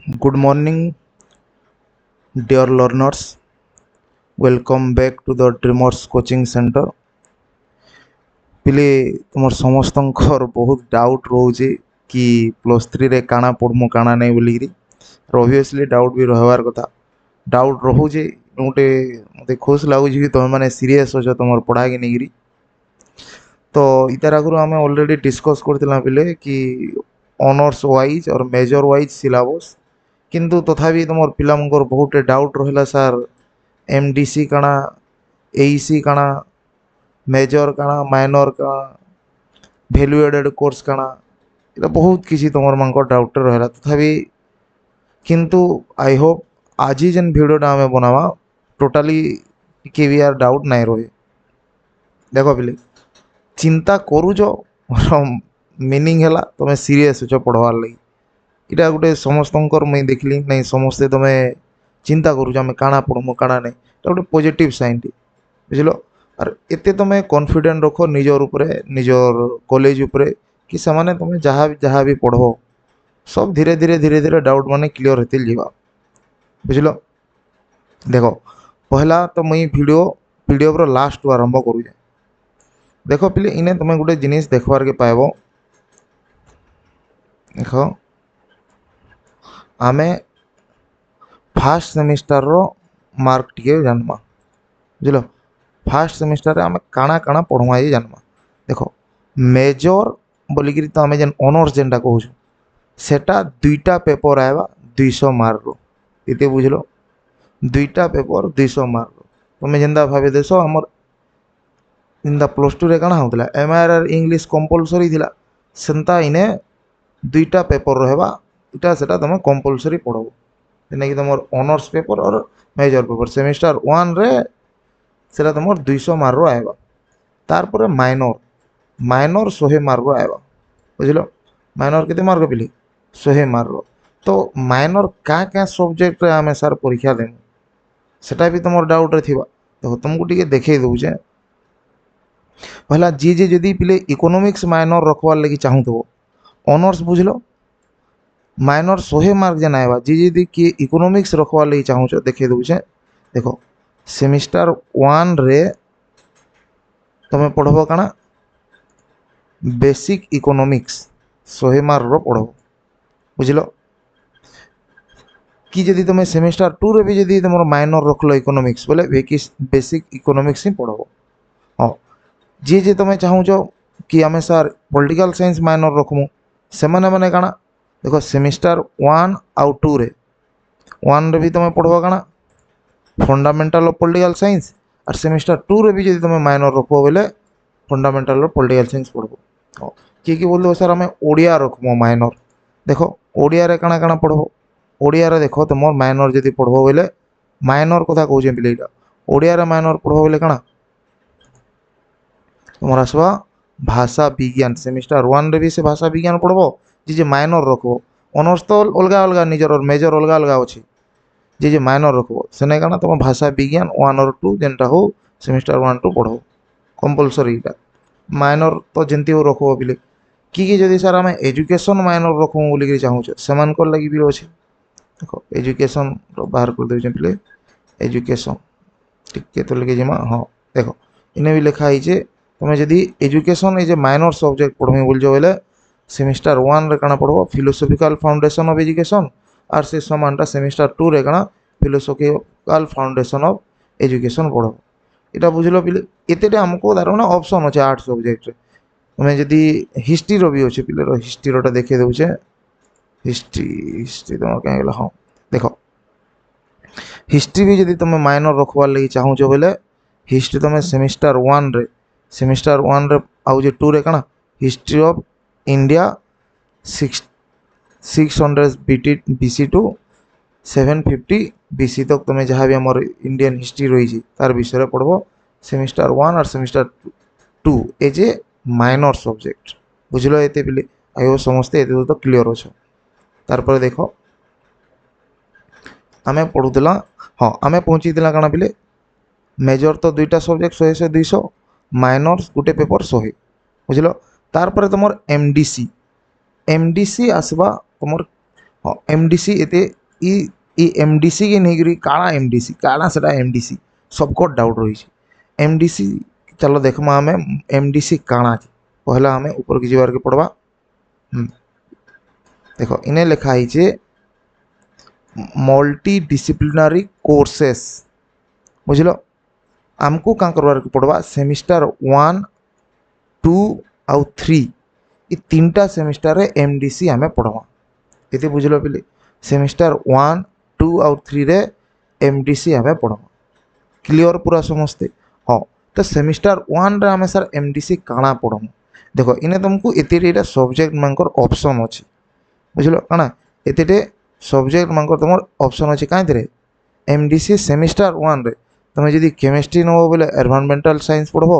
Good morning, dear learners. Welcome back to the Dreamers Coaching Center. ପିଲେ ତୁମର ସମସ୍ତଙ୍କର ବହୁତ ଡାଉଟ୍ ରହୁଛି କି ପ୍ଲସ୍ ଥ୍ରୀରେ କାଣା ପଢ଼ମୁ କାଣା ନାହିଁ ବୋଲିକିରି ଅବଭିୟସଲି ଡାଉଟ୍ ବି ରହିବାର କଥା ଡାଉଟ୍ ରହୁଛି ଗୋଟେ ମୋତେ ଖୁସି ଲାଗୁଛି କି ତୁମେମାନେ ସିରିୟସ୍ ଅଛ ତୁମର ପଢ଼ାକେ ନେଇକିରି ତ ଇତାର ଆଗରୁ ଆମେ ଅଲରେଡ଼ି ଡିସ୍କସ୍ କରିଥିଲା ପିଲେ କି ଅନର୍ସ ୱାଇଜ୍ ଅର୍ ମେଜର୍ ୱାଇଜ୍ ସିଲାବସ୍ କିନ୍ତୁ ତଥାପି ତୁମର ପିଲାମାନଙ୍କର ବହୁତ ଡାଉଟ୍ ରହିଲା ସାର୍ MDC କାଣା AEC କାଣା मेजर काना माइनर का भैल्यू एडेड कोर्स काना ये बहुत किसी तुम मान डाउट रहा तथापि किंतु आई होप आज जेन भिडटा आम बनावा टोटाली टी भी यार डाउट नहीं रहे देख पिले चिंता करुच मीनिंग है तुम सीरीयस हो पढ़वार लगी इटा गोटे समस्त मुई देखली नहीं समस्ते तुम्हें चिंता करुच आम काଣା पढ़मु काଣା नहीं गोटे पॉजिटिव साइन टी बुझल और एते तुम कॉन्फिडेंट रख निजर उपरे निजर कॉलेज उपरे कि समाने तुम जहाँ भी पढ़ो सब धीरे धीरे डाउट माने क्लियर होते जावा बुझल देख पहला तो मुई पीडीएफ रो लास्ट आरंभ करूँ देख पिले इने तुम गोटे जिनिस देखबार के पाइब देख आमे फास्ट सेमिस्टर रो मार्क टिके जानमा बुझल फास्ट सेमिस्टर आम काଣା काଣା पढ़वा ये जानमा देख मेजर बोलिकी तो आम जेन ऑनर्स जेनटा कहूँ सेटा दुईटा पेपर आएगा 200 मार्क रो ये बुझल दुईटा पेपर 200 मार्क रो तुम जेनता भाव देश आमर जेनता +2 रे काଣା होता MIR इंग्लिश कंपलसरी थिला सेंता इने दुईटा पेपर रहबा इटा सेटा तुम कंपलसरी पढ़ो जेना कि तुम ऑनर्स पेपर और मेजर पेपर सेमिस्टर 1 रे सेटा तुम 200 मार्क रो आएगा तार माइनर माइनर 100 मार्क रो आएगा बुझल माइनर केते मार्क पिली 100 मार्क रो तो माइनर क्या सब्जेक्ट आम सार परीक्षा देमु सेटा भी तुम डाउट रे थिबा देखो तुमको टिके देखे दउचे पहला जी जदी पिले इकोनॉमिक्स माइनर रखवार लगी चाहूथबो ऑनर्स बुझलो माइनर 100 मार्क जेन आएगा जी जदी कि इकोनॉमिक्स रखवार लगी चाहूछ देखे दउचे देखो सेमिस्टर 1 रे तुम पढ़ब काना बेसिक इकोनॉमिक्स 100 मार्क रो पढ़ब बुझल कि जदि तुम सेमिस्टर 2 रे भी जदि तुम माइनर रखल इकोनॉमिक्स बोले बेसिक इकोनॉमिक्स ही पढ़ब हाँ जी तुम चाहूच कि आम सार पॉलिटिकल साइंस माइनर रखमु से मैंने काना देखो सेमिस्टर 1 आउ 2 रे 1 रे भी तुम पढ़ब काना फंडामेंटल ऑफ पॉलिटिकल साइंस और सेमिस्टर 2 रे भी जब तुम माइनर रखब बोले फंडामेंटल ऑफ पॉलिटिकल साइंस पढ़ब किए बोल सर आम ओडिया रखमु माइनर देख ओडिया रे काना काना पढ़ब ओडिया रे देख तुम माइनर जब पढ़ब बोले माइनर कथा कहूँ पिले ओडिया रे माइनर पढ़ब बोले काना तुम आसवा भाषा विज्ञान सेमिस्टर 1 रे भी से भाषा विज्ञान पढ़ब जी माइनर रखब ऑनर्स तो अलग अलग निजर और मेजर अलग अलग अच्छे जी माइनर रखब सेने काना तुम भाषा विज्ञान 1 और 2 जेनटा हो सेमिस्टर 1 2 पढ़ो कंपलसरी इटा माइनर तो जंती हो रखब पिले कि जदि सर आम एजुकेशन माइनर रखमु बोलिक चाहूँ से लगी भी अच्छे देख एजुकेशन बाहर कर दे पिले एजुकेशन टिके तो लेके जिमा हाँ देख इन्हें भी लिखाई तुम जदि एजुकेशन ये माइनर सब्जेक्ट पढ़मी बोल बोले सेमिस्टर 1 रे काना पढ़ब फिलोसफिकल फाउंडेशन ऑफ एजुकेशन और से समानटा सेमिस्टर 2 रे काना फिलोसफिकल फाउंडेशन ऑफ एजुकेशन पढ़ब इटा बुझल पिले एतेटा आमको दार ना ऑप्शन अच्छे 8 सब्जेक्ट तुम जदि हिस्ट्री रो भी अच्छे पिले हिस्ट्री रोटा देखे दउचे हिस्ट्री हिस्ट्री तुम कहीं हाँ देख हिस्ट्री भी जदि तुम माइनर रखबार लगी चाहूच बोले हिस्ट्री तुम सेमिस्टर 1 रे आउ 2 रे काना history of India 600 BC to 750 BC तक तुम जहाँ भी आमर इंडियन हिस्ट्री रही तार विषय पढ़ब सेमिस्टर 1 और semester 2 as a minor subject बुझल ये पिले आई समस्ते ये तो क्लीयर अच्छे तार देख आम पढ़ुला हाँ आम पहुँचीला काना पिले मेजर तो दुईटा सब्जेक्ट 100 200 माइनर गोटे पेपर 100 बुझल तार तुम MDC आसवा तुम हाँ एमडीसी एते ई एमडीसी के नहीं काଣା एमडीसी काଣା सेटा एमडीसी सबको डाउट रही एमडीसी चलो देखमा आमे एमडीसी काଣା पहला आमे ऊपर की जीवार के पढ़वा देखो इन्हें लिखा है मल्टी डिसिप्लिनरी कोर्सेस बुझल आमको क्या करवार के पड़वा सेमिस्टर 1 2 आउ 3 ये तीनटा सेमिस्टर रे एमडीसी आमे पढ़वा ये बुझल पे सेमिस्टर 1 2 आउ 3 रे एमडीसी आमे पढ़वा क्लियर पूरा समस्ते हाँ तो सेमिस्टर 1 रे आमे सर एमडीसी काଣା पढ़मु देखो इने तुमको एते सब्जेक्ट मानकर ऑप्शन अच्छी बुझल काଣା एते सब्जेक्ट मानकर तुम ऑप्शन अच्छी कहीं एमडीसी सेमिस्टर 1 रे तुम जदि केमिस्ट्री नब बोले एनवायरमेंटल साइंस पढ़ब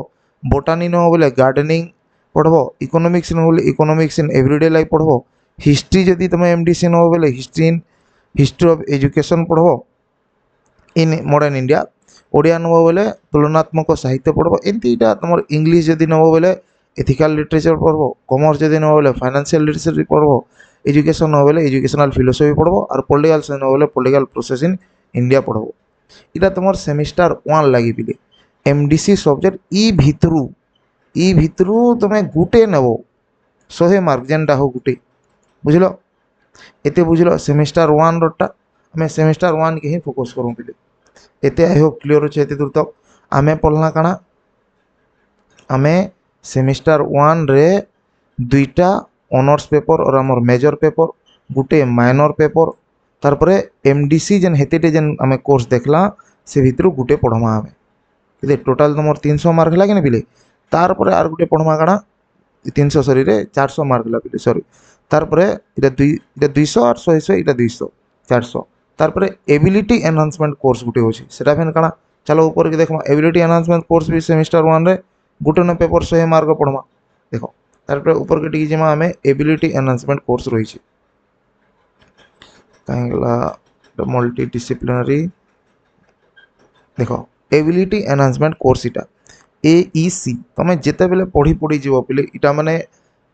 बोटानी नब बोले गार्डनिंग पढ़ब इकोनॉमिक्स नब बोले इकोनॉमिक्स इन एवरीडे लाइफ पढ़ब हिस्ट्री जदि तुम एमडीसी नब बोले हिस्ट्री ऑफ एजुकेशन पढ़ब इन मॉडर्न इंडिया ओडिया नब बोले तुलनात्मक साहित्य पढ़ब एमतीटा तुम इंग्लिश जदि नब बोले एथिकल लिटरेचर पढ़ब कॉमर्स जदि नब बोले फाइनेंशियल लिटरेचर पढ़ब एजुकेशन नब बोले एजुकेशनल फिलोसफी पढ़ब और पॉलिटिकल साइंस नब बोले पॉलिटिकल प्रोसेस इन इंडिया पढ़ब इटा तुम सेमिस्टर 1 लगी पिले एमडीसी सब्जेक्ट ई भितरु तुम गुटे नब 100 मार्क जेनटा हो गुटे बुझल एते बुझल सेमिस्टर 1 रोटा आम सेमिस्टर 1 के ही फोकस करूँ पिले एते आई होप क्लियर अच्छे एते दूर तक आमे पढ़ला काଣା आमे सेमिस्टर 1 रे दुईटा ऑनर्स पेपर और आमर मेजर पेपर गुटे माइनर पेपर तारपरे एमडीसी जेन हेतेटे जेन आमे कोर्स देखला से भितर गुटे पढ़मा आमे ये टोटाल तुम 300 मार्क है कि पिले तारपरे आर गुटे पढ़मा काଣା 300 सरी रे 400 मार्क ला पिले सॉरी तारपरे इटा 200 और 100 इटा 200 400 तारपरे एबिलिटी एनहांसमेंट कोर्स गुटे होची सेटा फेन काଣା चलो ऊपर के देखमा एबिलिटी एनहांसमेंट कोर्स भी सेमिस्टर 1 रे गुटे न पेपर 100 मार्क पढ़मा देखो तारपरे ऊपर के टिकी जेमा आमे एबिलिटी एनहांसमेंट कोर्स रही छी कहीं मल्टी डिसिप्लिनरी देख एबिलिटी एनहांसमेंट कोर्स इटा एईसी तुम जिते बेले पढ़ी पढ़ी जीव पे इटा माने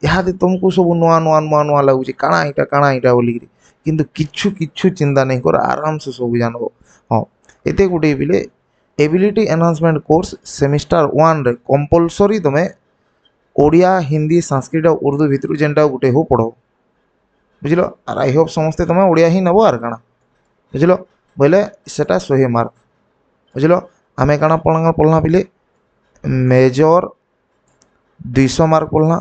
यहाँ तुमको सब नुआ नुआ नुआ नुआ लगुच काଣା इटा बोलिकी किंतु किच्छु किच्छु चिंता नहीं कर आराम से सब जानब हाँ एते गोटे पिले एबिलिटी एनहांसमेंट कोर्स सेमिस्टर 1 रे कंपलसरी तुम ओडिया हिंदी संस्कृत और उर्दू भितर जेनटा गोटे हो पढ़ो बुझल और आई होप समस्ते तुम ओडिया ही नब आर काଣା बुझल बोले सेटा 100 मार्क बुझल आमे काଣା पढ़ना पिले मेजर 200 मार्क पढ़ना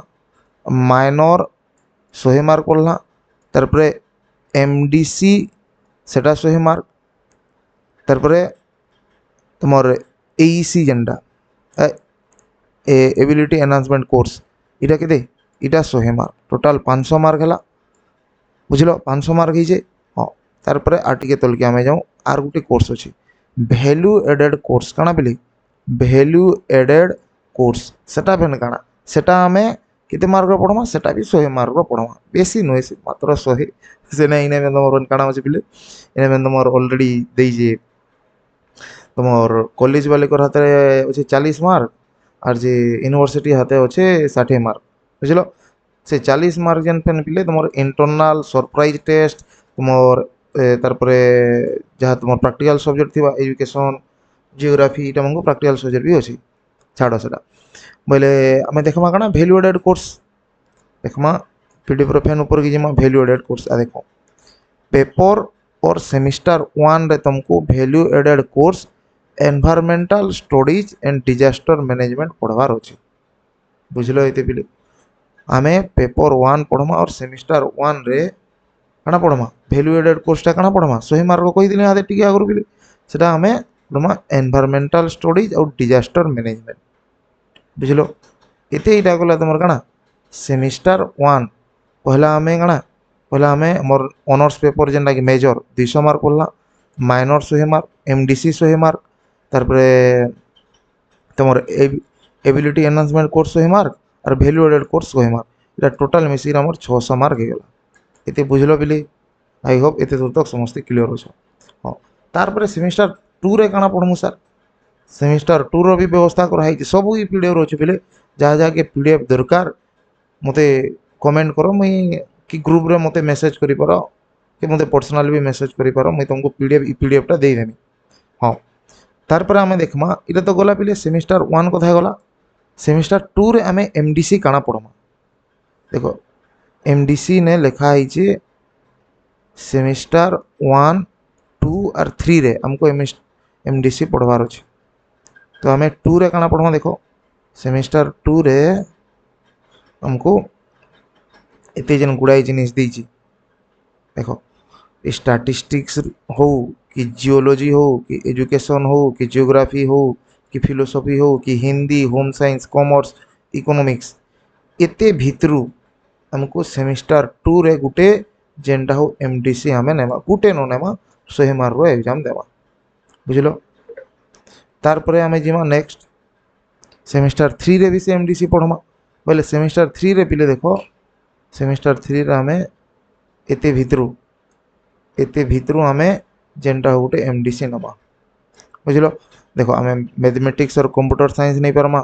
माइनर 100 मार्क पढ़ना तारपरे एमडीसी सेटा 100 मार्क तारपरे तुमर एईसी जेनटा एबिलिटी एनहांसमेंट कोर्स इटा केते इटा 100 मार्क टोटाल 500 मार्क है बुझल 500 मार्क ही हाँ तारपरे आर टिके तलके आमे जाऊँ आर गोटे कोर्स अच्छी भैल्यू एडेड कोर्स काଣା पिले भैल्यू एडेड कोर्स सेटा फेन काଣା सेटा आमे केते मार्क पढ़मा सेटा भी 100 मार्क पढ़मा बेसी नुहे से मात्र 100 से ना इने में तुम काଣା अच्छे पिले इने में तुम ऑलरेडी देजे तुम कॉलेज वाले को हाथ अच्छे 40 मार्क और जे यूनिवर्सिटी हाथे अच्छे 60 मार्क बुझल से 40 मार्क जेन पेन पिले तुम इंटरनाल सरप्राइज टेस्ट तुम तारपरे जहाँ तुम प्रैक्टिकल सब्जेक्ट थी एजुकेशन जियोग्राफी इटा मन प्रैक्टिकल सब्जेक्ट भी अच्छी छाड़ से बोले आम देखमा काଣା भैल्यू एडेड कोर्स देखमा पीडीएफ फैन ऊपर की जमा भैल्यू एडेड कोर्स आ देखो पेपर और सेमिस्टर 1 रे तुमको value added course environmental studies and disaster management पढ़वार अच्छे बुझल ये पिले आमे पेपर 1 पढ़मा और सेमिस्टर 1 रे काଣା पढ़मा भैल्यू एडेड कोर्सटा काଣା पढ़मा 100 मार्क कहीदेली आदे टिके आगु पिले सेटा आमे पढ़मा एनवायरमेंटल स्टडीज और डिजास्टर मैनेजमेंट बुझल एते इटा गला तुमर काଣା सेमिस्टर 1 पहला आमे काଣା पहला आमे मोर ऑनर्स पेपर जेनटा कि मेजर 200 मार्क पढ़ला माइनर 100 मार्क एमडीसी 100 मार्क तारपरे तुमर एबिलिटी एनहांसमेंट कोर्स 100 मार्क और भैल्यू एडेड कोर्स 100 मार्क इटा टोटाल मिसिक आमर 600 मार्क हो गला एते बुझल पिले आई होप एते दूर तक समस्त क्लियर हो हाँ तारपरे सेमिस्टर 2 रे काଣା पढ़मु सर सेमिस्टर 2 रो भी व्यवस्था कराई सब पीडीएफ अच्छे पिले जहाँ जहाँ के पीडीएफ दरकार मते कमेंट करो मुई कि ग्रुप रे मते मेसेज करि पार कि मते पर्सनल भी मेसेज करि पारो मुई तुमको पीडीएफ टा देई देमी। हाँ तार पर आमे देखमा इटा तो गला पिले सेमिस्टर 1 कथा गला। सेमिस्टर 2 रे आमे एमडीसी काना पढ़मा देखो एमडीसी ने लिखा है जे सेमिस्टर 1 2 और 3 रे हमको एमडीसी पढ़वार अछि। तो आमे 2 रे काना पढ़मा देखो सेमिस्टर 2 रे हमको एते जन गुड़ाई जिनिस देछि देखो स्टैटिस्टिक्स हो कि जियोलॉजी हो कि एजुकेशन हो कि जियोग्राफी हो कि फिलोसफी हो कि Hindi home science commerce economics एते भितरु हमको सेमिस्टर 2 रे गुटे जेनटा हो एमडीसी हमें नेमा गुटे न नेमा 100 मार्क रो एग्जाम देवा बुझलो। तार परे हमें जिमा नेक्स्ट सेमिस्टर 3 रे भी से एमडीसी पढ़मा बोले सेमिस्टर 3 रे पिले देखो सेमिस्टर 3 रे हमें एते भितरु हमें जेनटा हो गुटे एमडीसी नवा बुझलो। देखो हमें मैथमेटिक्स और कंप्यूटर साइंस नहीं परमा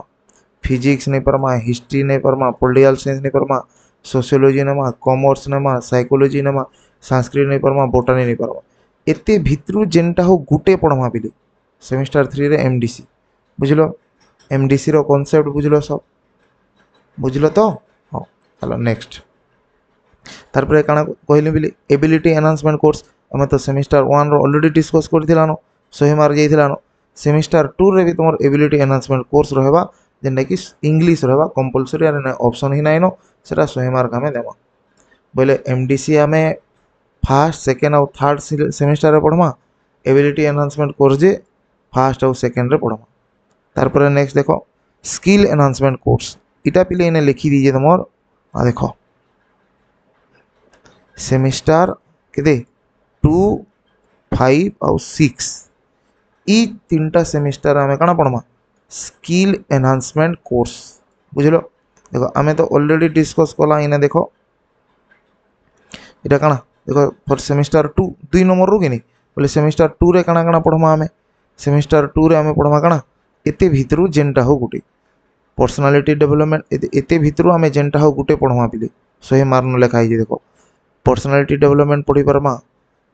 फिजिक्स नहीं परमा हिस्ट्री नहीं परमा पॉलिटिकल साइंस नहीं परमा सोशियोलॉजी नमा कॉमर्स नमा साइकोलॉजी नमा संस्कृत नहीं परमा बोटानी नहीं परमा एते भितरु जेनटा हो गुटे पढ़मा बिले सेमिस्टर 3 रे एमडीसी बुझलो। एमडीसी रो कॉन्सेप्ट बुझलो सब बुझलो तो हाँ चलो नेक्स्ट तार पर काना कहले बिले एबिलिटी एनहांसमेंट कोर्स हमें तो सेमिस्टर 1 रो ऑलरेडी डिस्कस करथिलानो 100 मार्क जाइथिलानो सेमिस्टर 2 रे भी तुमर एबिलिटी एनहांसमेंट कोर्स रहबा जेनटा कि इंग्लिश रहबा कंपलसरी आर ऑप्शन ही नाइनो सेटा 100 मार्क हमें देबा बोले एमडीसी हमें फर्स्ट सेकेंड और थर्ड सेमिस्टर रे पढ़मा एबिलिटी एनहांसमेंट कोर्स जे फर्स्ट और सेकेंड रे पढ़मा। तार पर नेक्स्ट देखो स्किल एनहांसमेंट कोर्स इटा पिले इने लिखि दीजिए तुमर आ देखो सेमिस्टर के 2 5 और 6 ई तीनटा सेमिस्टर आमे काना पढ़मा स्किल एनहांसमेंट कोर्स बुझलो। देखो आमे तो ऑलरेडी डिस्कस कला इने देखो इटा काना देखो फॉर सेमिस्टर 2 2 नंबर रो किनी बोले सेमिस्टर 2 रे काना काना पढ़मा आमे सेमिस्टर 2 रे आमे पढ़मा काना एते भितरु जेनटा हो गुटे पर्सनालिटी डेवलपमेंट एते भितरु आमे जेनटा हो गुटे पढ़मा पिले 100 मार्क न लिखा है देखो पर्सनालिटी डेवलपमेंट पढ़ी परमा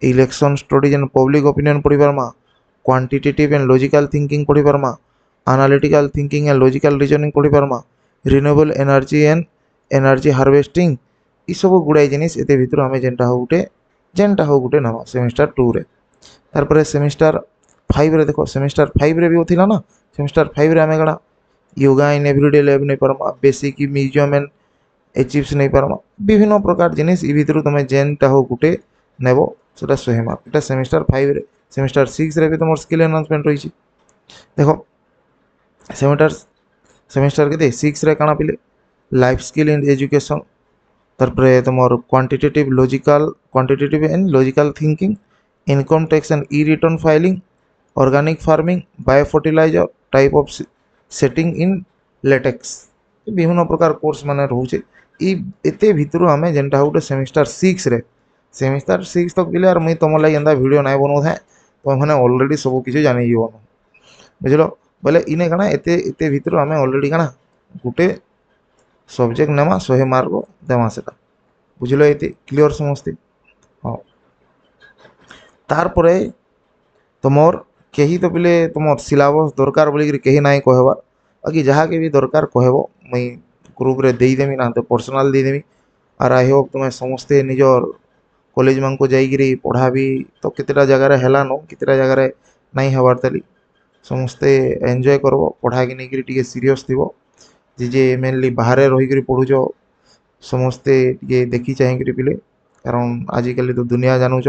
election studies and public opinion पढ़ी परमा क्वांटिटेटिव एंड लॉजिकल थिंकिंग पढ़ी परमा analytical thinking and logical reasoning पढ़ी परमा renewable energy and energy harvesting ई सब गुड़ाई जिनिस एते भितर आमे जेनटा हो गुटे नवा सेमिस्टर 2 रे। तार पर सेमिस्टर 5 रे देखो सेमिस्टर 5 रे भी होथिला ना सेमिस्टर 5 रे आमे गडा योगा इन एवरीडे लाइफ नहीं परमा बेसिक म्यूजियम एंड एचिव्स नहीं परमा विभिन्न प्रकार जिनिस ई भितर तुम जेनटा हो गुटे नेबो सेटा 100 मार्क एटा सेमिस्टर 5 रे। सेमिस्टर 6 रे भी तुम स्किल एनहांसमेंट रही देखो सेमिस्टर सेमिस्टर के 6 रे काना पिले लाइफ स्किल इन एजुकेशन तार पर तुम quantitative and logical thinking income tax and e return filing organic farming bio fertiliser type of setting in LaTeX विभिन्न प्रकार कोर्स माने रोचे एते भितर आमे जेनटा गोटे सेमिस्टर 6 तक पिले और मुई तुम लगे एंता वीडियो नाई बनाऊ था तो मैंने ऑलरेडी सब किसी जानी जीवन बुझल बोले इने काना एते एते भितर आमे ऑलरेडी काना गोटे सब्जेक्ट नेमा 100 मार्क देमा सेटा बुझल ये क्लियर समस्ते। हाँ तार परे तुमर कहीं तो पिले तुम सिलेबस दरकार बोलिक कहीं ना कहबार बाकी जहाँ के भी दरकार कहब मुई ग्रुप रे देदेमी ना तो पर्सनाल देदेमी और आई होप तुम्हें समस्ते निजर कॉलेज मान को जाइए पढ़ा भी तो कितना जगार हेलानो कितना जगार नहीं हबार तली समस्ते एंजॉय करब पढ़ा कि नहीं टी सीरीयस थी जे मेनली बाहर रहीकि पढ़ुच समस्ते टे देखी चाहिए पिले कारण आजिकल तो दुनिया जानूच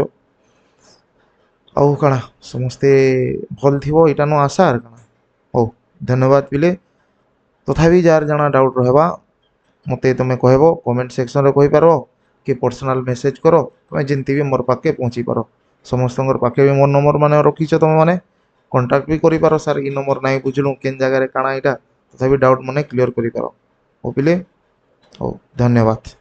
आउ काना समस्ते भल थी इटा नो आशा आर काना हो धन्यवाद पिले तथापि जार जाना डाउट रहबा मते तुम कहब कमेंट सेक्शन रे कहि पारो कि पर्सनल मेसेज करो तुम्हें जमती भी मोर पाखे पहुँची पार समस्त पाखे भी मोर नंबर मान रखीच तुम मैंने कंटाक्ट भी कर पार सार इ नंबर ना बुझलु केन जगह काଣା यहाँ तथा डाउट मैंने क्लीयर कर पार हो पिले हो धन्यवाद।